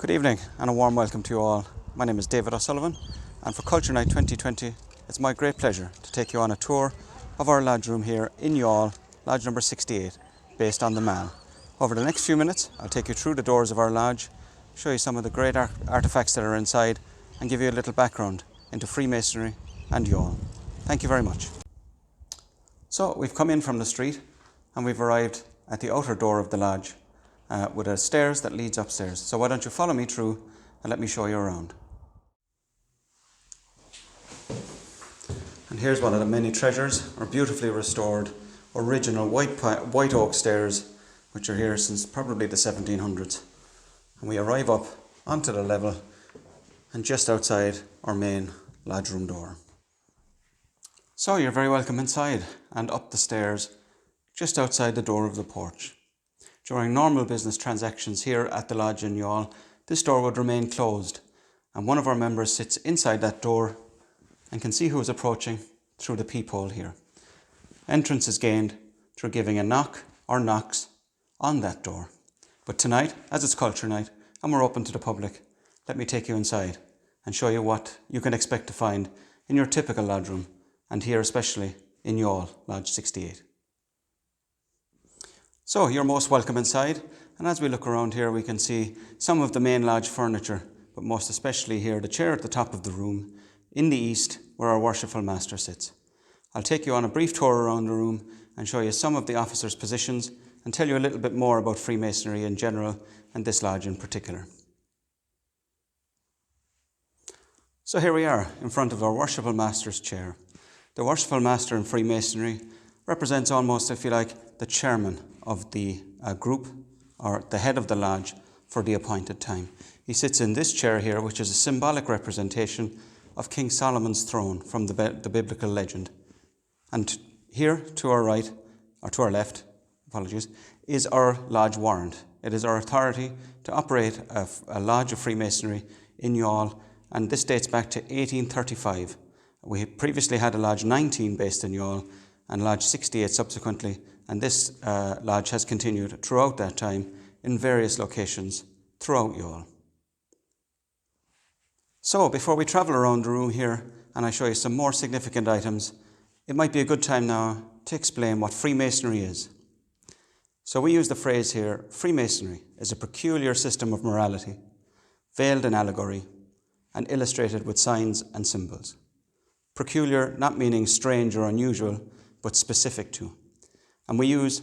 Good evening and a warm welcome to you all. My name is David O'Sullivan, and for Culture Night 2020 it's my great pleasure to take you on a tour of our lodge room here in Youghal, lodge number 68, based on the Mall. Over the next few minutes I'll take you through the doors of our lodge, show you some of the great artefacts that are inside, and give you a little background into Freemasonry and Youghal. Thank you very much. So we've come in from the street and we've arrived at the outer door of the lodge with a stairs that leads upstairs. So why don't you follow me through and let me show you around. And here's one of the many treasures, our beautifully restored original white oak stairs, which are here since probably the 1700s. And we arrive up onto the level and just outside our main lodge room door. So you're very welcome inside and up the stairs just outside the door of the porch. During normal business transactions here at the lodge in Youghal, this door would remain closed, and one of our members sits inside that door and can see who is approaching through the peephole here. Entrance is gained through giving a knock or knocks on that door. But tonight, as it's Culture Night and we're open to the public, let me take you inside and show you what you can expect to find in your typical lodge room, and here especially in Youghal, Lodge 68. So you're most welcome inside, and as we look around here we can see some of the main lodge furniture, but most especially here the chair at the top of the room in the east where our worshipful master sits. I'll take you on a brief tour around the room and show you some of the officers' positions and tell you a little bit more about Freemasonry in general and this lodge in particular. So here we are in front of our worshipful master's chair. The worshipful master in Freemasonry represents almost, if you like, the chairman of the group, or the head of the lodge for the appointed time. He sits in this chair here, which is a symbolic representation of King Solomon's throne from the biblical legend. And here to our right, or to our left, apologies, is our lodge warrant. It is our authority to operate a lodge of Freemasonry in Youghal, and this dates back to 1835. We previously had a Lodge 19 based in Youghal and Lodge 68 subsequently, and this lodge has continued throughout that time in various locations throughout Youghal. So before we travel around the room here and I show you some more significant items, it might be a good time now to explain what Freemasonry is. So we use the phrase here, Freemasonry is a peculiar system of morality, veiled in allegory and illustrated with signs and symbols. Peculiar not meaning strange or unusual, but specific to. And we use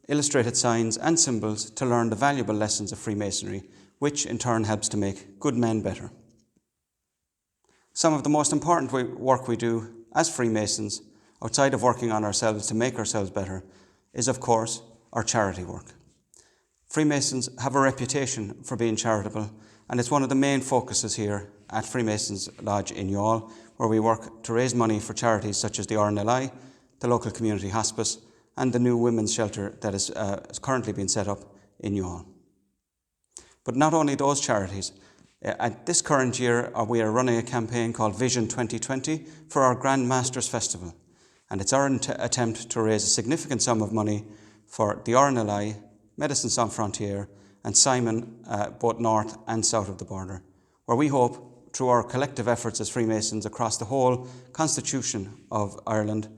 illustrated signs and symbols to learn the valuable lessons of Freemasonry, which in turn helps to make good men better. Some of the most important work we do as Freemasons, outside of working on ourselves to make ourselves better, is of course our charity work. Freemasons have a reputation for being charitable, and it's one of the main focuses here at Freemasons Lodge in Youghal, where we work to raise money for charities such as the RNLI, the local community hospice, and the new women's shelter that is currently being set up in Youghal. But not only those charities. At this current year, we are running a campaign called Vision 2020 for our Grand Masters Festival. And it's our attempt to raise a significant sum of money for the RNLI, Médecins Sans Frontières, and Simon, both north and south of the border, where we hope, through our collective efforts as Freemasons across the whole constitution of Ireland,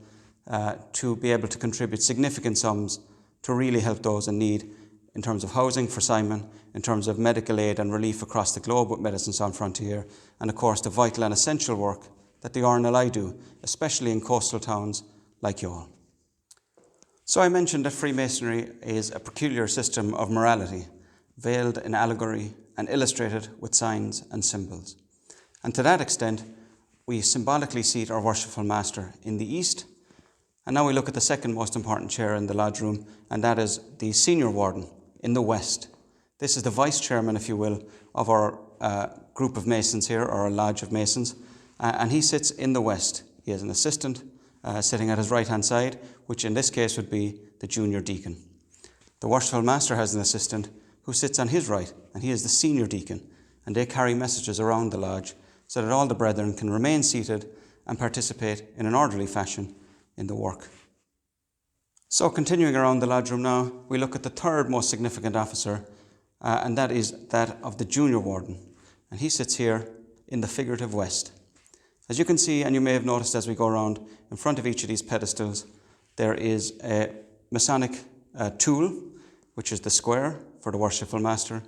to be able to contribute significant sums to really help those in need in terms of housing for Simon, in terms of medical aid and relief across the globe with Médecins Sans Frontières, and of course the vital and essential work that the RNLI do, especially in coastal towns like Youghal. So I mentioned that Freemasonry is a peculiar system of morality, veiled in allegory and illustrated with signs and symbols. And to that extent, we symbolically seat our worshipful master in the east. And now we look at the second most important chair in the lodge room, and that is the senior warden in the west. This is the vice chairman, if you will, of our group of Masons here, or our lodge of Masons, and he sits in the west. He has an assistant sitting at his right-hand side, which in this case would be the junior deacon. The worshipful master has an assistant who sits on his right, and he is the senior deacon, and they carry messages around the lodge so that all the brethren can remain seated and participate in an orderly fashion in the work. So continuing around the lodge room now, we look at the third most significant officer and that is that of the junior warden. And he sits here in the figurative west. As you can see, and you may have noticed as we go around, in front of each of these pedestals, there is a Masonic tool, which is the square for the worshipful master,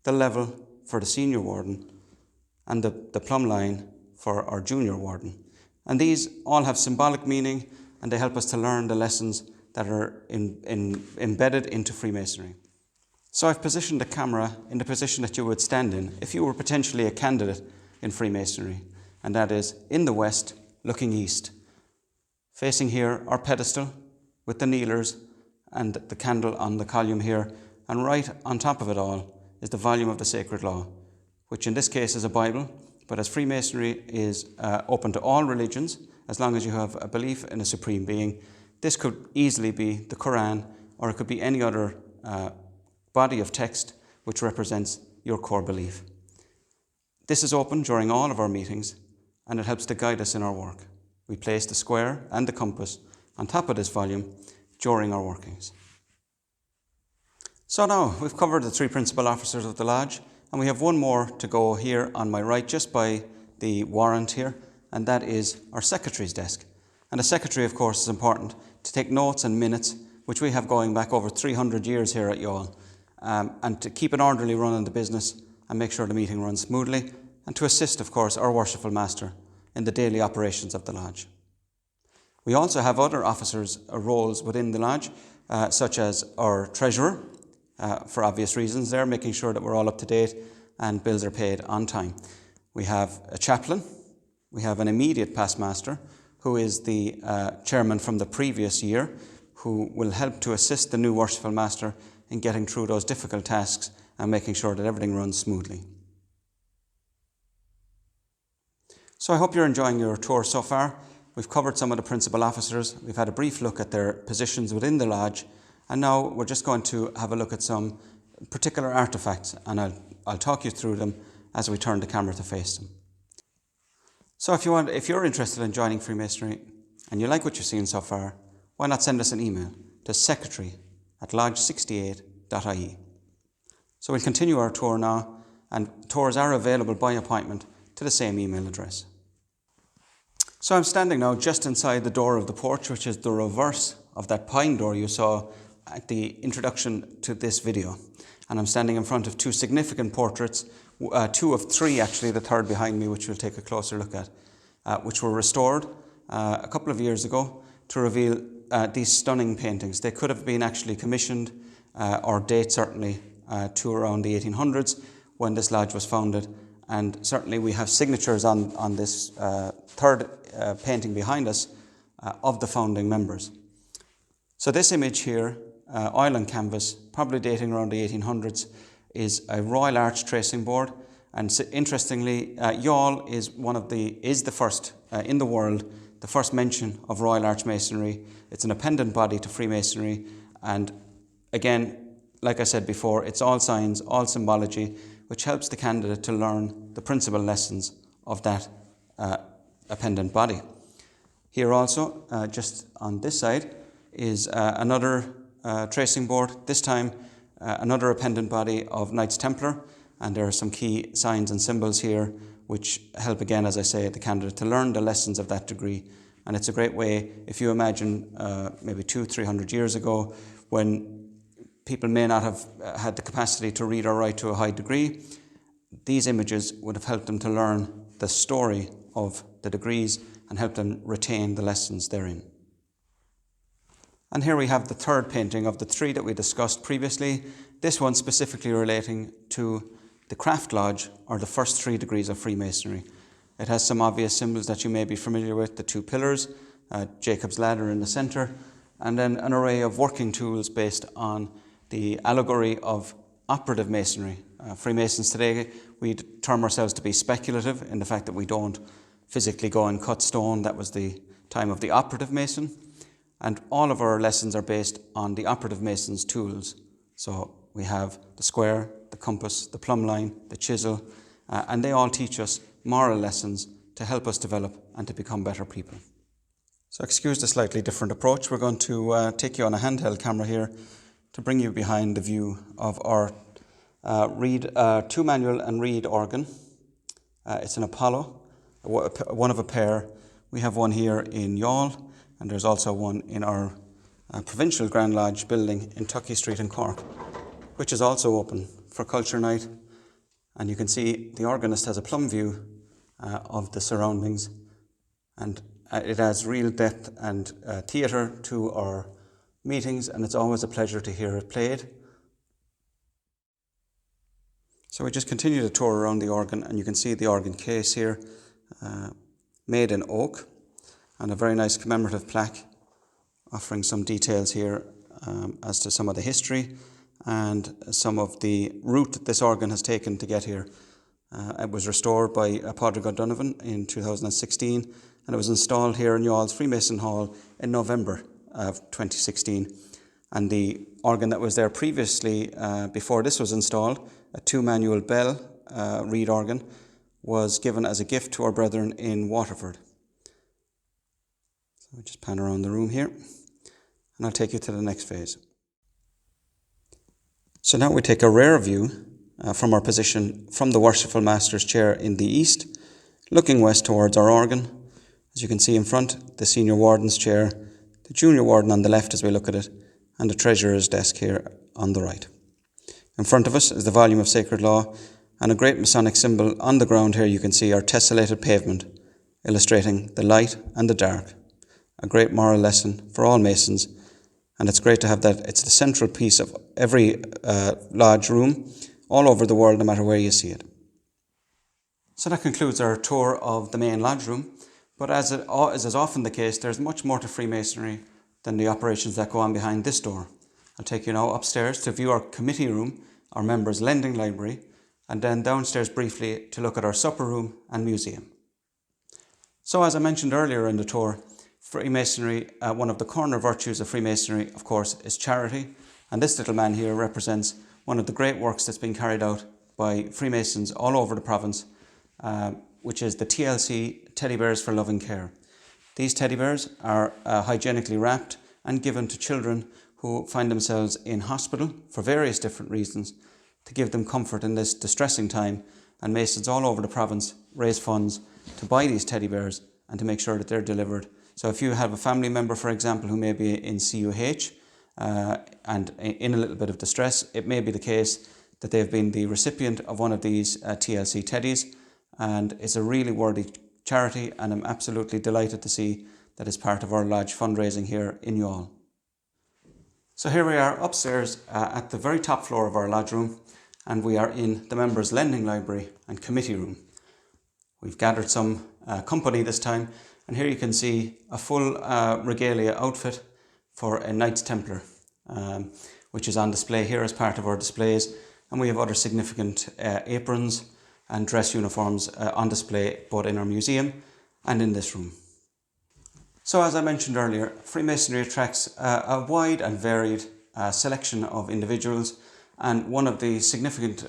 the level for the senior warden, and the plumb line for our junior warden. And these all have symbolic meaning, and they help us to learn the lessons that are embedded into Freemasonry. So I've positioned the camera in the position that you would stand in if you were potentially a candidate in Freemasonry, and that is in the west, looking east. Facing here, our pedestal with the kneelers and the candle on the column here, and right on top of it all is the volume of the Sacred Law, which in this case is a Bible, but as Freemasonry is open to all religions, as long as you have a belief in a supreme being, this could easily be the Quran, or it could be any other body of text which represents your core belief. This is open during all of our meetings, and it helps to guide us in our work. We place the square and the compass on top of this volume during our workings. So now we've covered the three principal officers of the lodge, and we have one more to go here on my right, just by the warrant here, and that is our secretary's desk. And the secretary, of course, is important to take notes and minutes, which we have going back over 300 years here at Youghal, and to keep an orderly run in the business and make sure the meeting runs smoothly, and to assist, of course, our worshipful master in the daily operations of the lodge. We also have other officers' roles within the lodge, such as our treasurer, for obvious reasons there, making sure that we're all up to date and bills are paid on time. We have a chaplain, we have an immediate past master, who is the chairman from the previous year, who will help to assist the new worshipful master in getting through those difficult tasks and making sure that everything runs smoothly. So I hope you're enjoying your tour so far. We've covered some of the principal officers, we've had a brief look at their positions within the lodge, and now we're just going to have a look at some particular artefacts, and I'll talk you through them as we turn the camera to face them. So if you're interested in joining Freemasonry and you like what you've seen so far, why not send us an email to secretary@lodge68.ie. So we'll continue our tour now, and tours are available by appointment to the same email address. So I'm standing now just inside the door of the porch, which is the reverse of that pine door you saw at the introduction to this video. And I'm standing in front of two significant portraits, two of three actually, the third behind me, which we'll take a closer look at, which were restored a couple of years ago to reveal these stunning paintings. They could have been actually commissioned or date certainly to around the 1800s when this lodge was founded, and certainly we have signatures on this third painting behind us of the founding members. So this image here, oil and canvas, probably dating around the 1800s, is a Royal Arch tracing board, and interestingly, Youghal is the first in the world, the first mention of Royal Arch Masonry. It's an appendant body to Freemasonry, and again, like I said before, it's all signs, all symbology, which helps the candidate to learn the principal lessons of that appendant body. Here also, just on this side, is another tracing board, this time another appendant body of Knights Templar, and there are some key signs and symbols here which help, again, as I say, the candidate to learn the lessons of that degree. And it's a great way, if you imagine maybe 200-300 years ago, when people may not have had the capacity to read or write to a high degree, these images would have helped them to learn the story of the degrees and help them retain the lessons therein. And here we have the third painting of the three that we discussed previously, this one specifically relating to the Craft Lodge, or the first 3 degrees of Freemasonry. It has some obvious symbols that you may be familiar with, the 2 pillars, Jacob's ladder in the centre, and then an array of working tools based on the allegory of operative masonry. Freemasons today, we term ourselves to be speculative in the fact that we don't physically go and cut stone. That was the time of the operative mason. And all of our lessons are based on the operative mason's tools. So we have the square, the compass, the plumb line, the chisel, and they all teach us moral lessons to help us develop and to become better people. So excuse the slightly different approach. We're going to take you on a handheld camera here to bring you behind the view of our two-manual and reed organ. It's an Apollo, one of a pair. We have one here in Youghal, and there's also one in our Provincial Grand Lodge building in Tuckey Street in Cork, which is also open for Culture Night. And you can see the organist has a plumb view of the surroundings, and it adds real depth and theatre to our meetings, and it's always a pleasure to hear it played. So we just continue to tour around the organ, and you can see the organ case here, made in oak, and a very nice commemorative plaque offering some details here as to some of the history and some of the route that this organ has taken to get here. It was restored by Padraig O'Donovan in 2016, and it was installed here in Youghall's Freemason Hall in November of 2016. And the organ that was there previously, before this was installed, a two-manual bell reed organ, was given as a gift to our brethren in Waterford. So we just pan around the room here, and I'll take you to the next phase. So now we take a rear view from our position from the Worshipful Master's chair in the east, looking west towards our organ. As you can see in front, the Senior Warden's chair, the Junior Warden on the left as we look at it, and the Treasurer's desk here on the right. In front of us is the volume of Sacred Law, and a great Masonic symbol on the ground here. You can see our tessellated pavement, illustrating the light and the dark. A great moral lesson for all Masons, and it's great to have that. It's the central piece of every lodge room all over the world, no matter where you see it. So that concludes our tour of the main lodge room, but as is often the case, there's much more to Freemasonry than the operations that go on behind this door. I'll take you now upstairs to view our committee room, our members' lending library, and then downstairs briefly to look at our supper room and museum. So as I mentioned earlier in the tour, Freemasonry, one of the corner virtues of Freemasonry, of course, is charity. And this little man here represents one of the great works that's been carried out by Freemasons all over the province, which is the TLC Teddy Bears for Loving Care. These teddy bears are hygienically wrapped and given to children who find themselves in hospital for various different reasons, to give them comfort in this distressing time. And Masons all over the province raise funds to buy these teddy bears and to make sure that they're delivered. So if you have a family member, for example, who may be in CUH and in a little bit of distress, it may be the case that they've been the recipient of one of these TLC teddies, and it's a really worthy charity, and I'm absolutely delighted to see that it's part of our lodge fundraising here in Youghal. So here we are upstairs at the very top floor of our lodge room, and we are in the members' lending library and committee room. We've gathered some company this time, and here you can see a full regalia outfit for a Knights Templar, which is on display here as part of our displays. And we have other significant aprons and dress uniforms on display both in our museum and in this room. So as I mentioned earlier, Freemasonry attracts a wide and varied selection of individuals, and one of the significant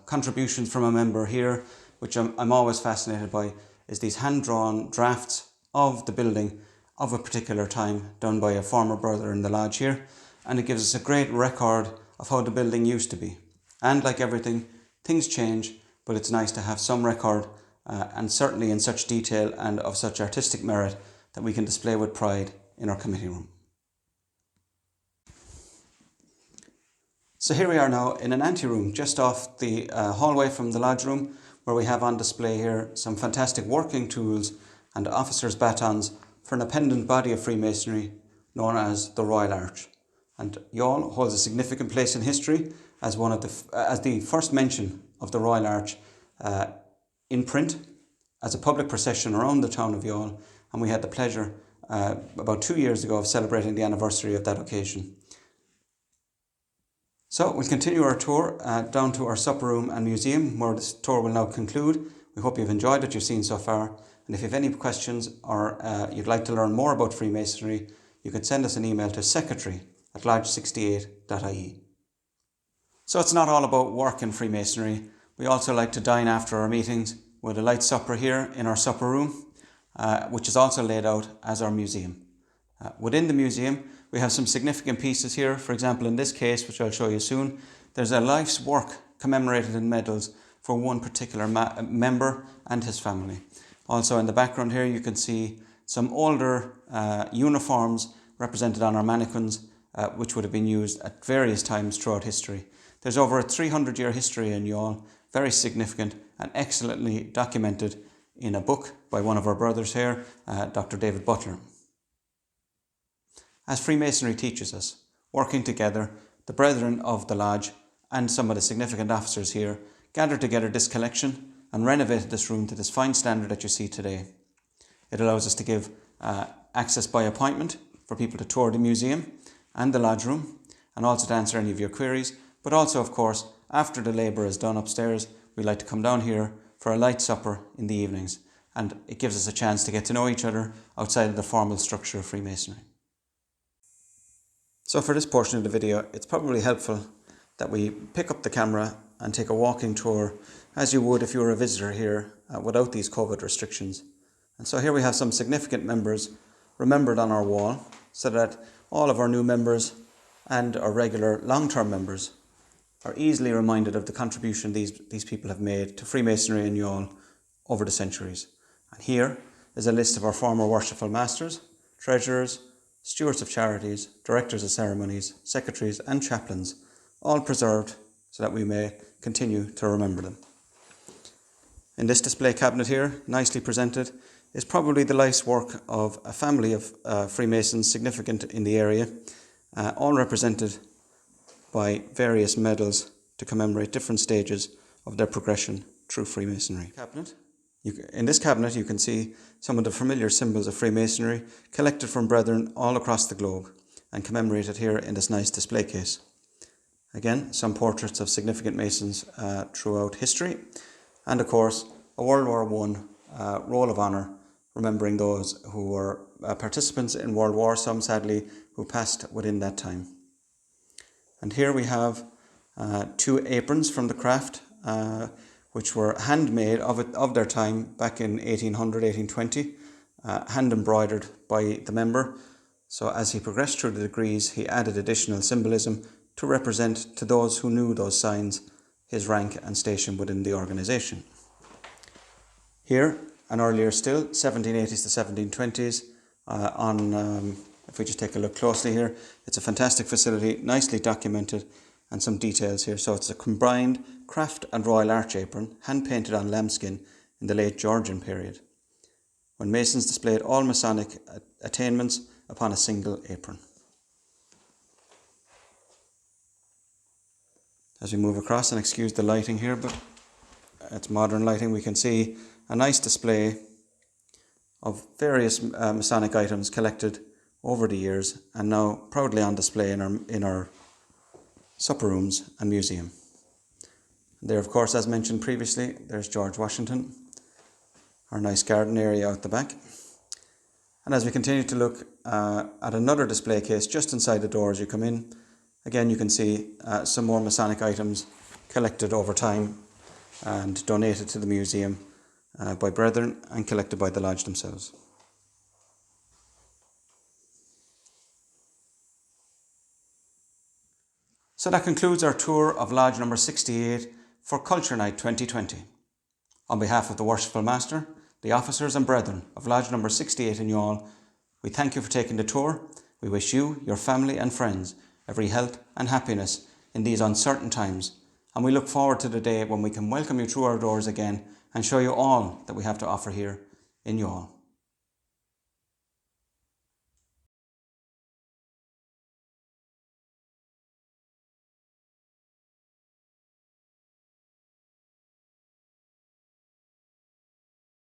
contributions from a member here, which I'm always fascinated by, is these hand-drawn drafts of the building of a particular time done by a former brother in the lodge here, and it gives us a great record of how the building used to be. And like everything, things change, but it's nice to have some record, and certainly in such detail and of such artistic merit that we can display with pride in our committee room. So here we are now in an anteroom just off the hallway from the lodge room, where we have on display here some fantastic working tools and officers' batons for an appendant body of Freemasonry known as the Royal Arch. And Youghal holds a significant place in history as the first mention of the Royal Arch in print as a public procession around the town of Youghal, and we had the pleasure about 2 years ago of celebrating the anniversary of that occasion. So we'll continue our tour down to our supper room and museum, where this tour will now conclude. We hope you've enjoyed what you've seen so far, and if you have any questions or you'd like to learn more about Freemasonry, you can send us an email to secretary@lodge68.ie. So it's not all about work in Freemasonry. We also like to dine after our meetings with a light supper here in our supper room, which is also laid out as our museum. Within the museum, we have some significant pieces here. For example, in this case, which I'll show you soon, there's a life's work commemorated in medals for one particular member and his family. Also in the background here you can see some older uniforms represented on our mannequins, which would have been used at various times throughout history. There's over a 300-year history in Youghal, very significant and excellently documented in a book by one of our brothers here, Dr. David Butler. As Freemasonry teaches us, working together, the brethren of the lodge and some of the significant officers here gathered together this collection and renovated this room to this fine standard that you see today. It allows us to give access by appointment for people to tour the museum and the lodge room, and also to answer any of your queries. But also, of course, after the labour is done upstairs, we like to come down here for a light supper in the evenings, and it gives us a chance to get to know each other outside of the formal structure of Freemasonry. So for this portion of the video, it's probably helpful that we pick up the camera and take a walking tour as you would if you were a visitor here without these COVID restrictions. And so here we have some significant members remembered on our wall, so that all of our new members and our regular long-term members are easily reminded of the contribution these people have made to Freemasonry in Youghal over the centuries. And here is a list of our former worshipful masters, treasurers, stewards of charities, directors of ceremonies, secretaries and chaplains, all preserved so that we may continue to remember them. In this display cabinet here, nicely presented, is probably the life's work of a family of Freemasons significant in the area, all represented by various medals to commemorate different stages of their progression through Freemasonry. In this cabinet you can see some of the familiar symbols of Freemasonry collected from brethren all across the globe and commemorated here in this nice display case. Again, some portraits of significant Masons throughout history, and of course a World War I roll of honour, remembering those who were participants in World War, some sadly who passed within that time. And here we have 2 aprons from the craft, which were handmade of their time back in 1800, 1820, hand embroidered by the member. So as he progressed through the degrees, he added additional symbolism to represent to those who knew those signs his rank and station within the organisation. Here, and earlier still, 1780s to 1720s, if we just take a look closely here, it's a fantastic facility, nicely documented, and some details here. So it's a combined craft and royal arch apron, hand painted on lambskin in the late Georgian period, when Masons displayed all Masonic attainments upon a single apron. As we move across, and excuse the lighting here, but it's modern lighting, we can see a nice display of various Masonic items collected over the years and now proudly on display in our supper rooms and museum. There, of course, as mentioned previously, there's George Washington, our nice garden area out the back. And as we continue to look at another display case just inside the door as you come in, again you can see some more Masonic items collected over time and donated to the museum by brethren and collected by the lodge themselves. So that concludes our tour of Lodge number 68 for Culture Night 2020. On behalf of the Worshipful Master, the officers and brethren of Lodge number 68 in Youghal, we thank you for taking the tour. We wish you, your family and friends every health and happiness in these uncertain times, and we look forward to the day when we can welcome you through our doors again and show you all that we have to offer here in Youghal.